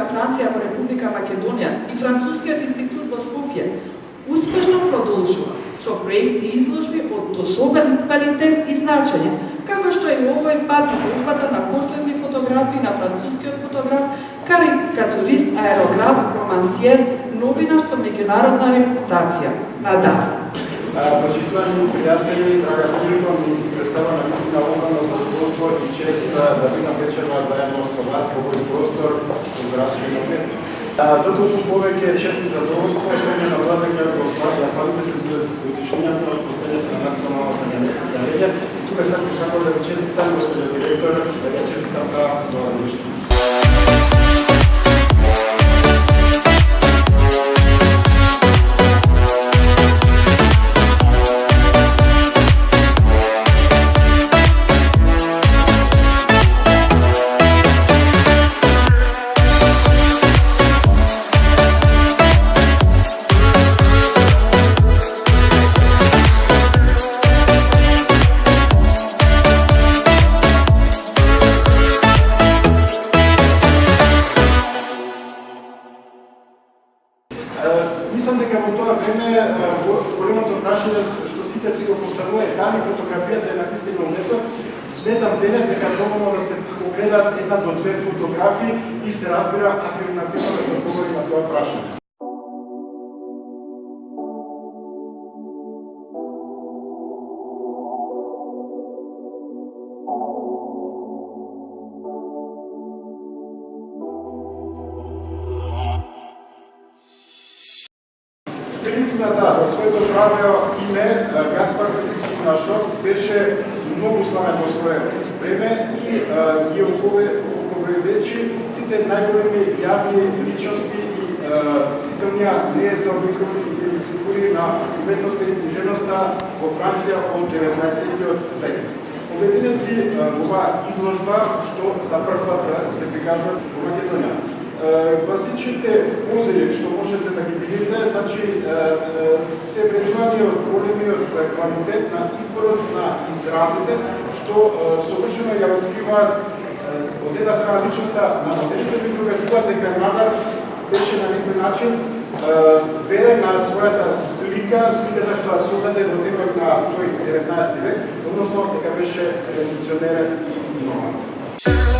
Франција во Република Македонија и Францускиот институт во Скопје успешно продолжува со проекти и изложби од особен квалитет и значење, како што и овој пат изложбата на портретни фотографии на францускиот фотограф, карикатурист, аерограф, романсиер, новинар со меѓународна репутација, Надар. Почитувани пријатели, драга публика, ми представа на вистина огромно задоволство и чест да бидам вечерва заедно со вас во овој простор што зрачи момент. Дотолку повеќе чест и задоволство со на владење во славите се 30 годишнината од постојањето на Националната галерија. И тука сакам само да ви честитам, господине директор, да ви честитам нова годишнина. Мислам дека во тоа време големото прашање што сите си го поставува дали фотографијата е навистина уметност. Сметам денес дека доволно да се погледат една до две фотографии и се разбира афирмативно да се одговори на тоа прашање. Феликс Надар, од своето право име Гаспар Феликс Нашон, беше многу славен во свое време и ги оповедачи сите најголеми јавни личности и сите оние незаобиколни фигури на уметноста и книжевноста во Франција од 19 век. Обединети во оваа изложба што за прв пат се прикажува во Македонија. Класичните пози што можете да ги видите, значи се вреднувани од големиот квалитет на изборот на изразите, што совршено ја открива од една страна личноста на моделите, ми докажува дека Надар беше на некој начин верен на својата сликата што ја создаде во текот на тој 19 век, односно дека беше револуционерен и инновативен.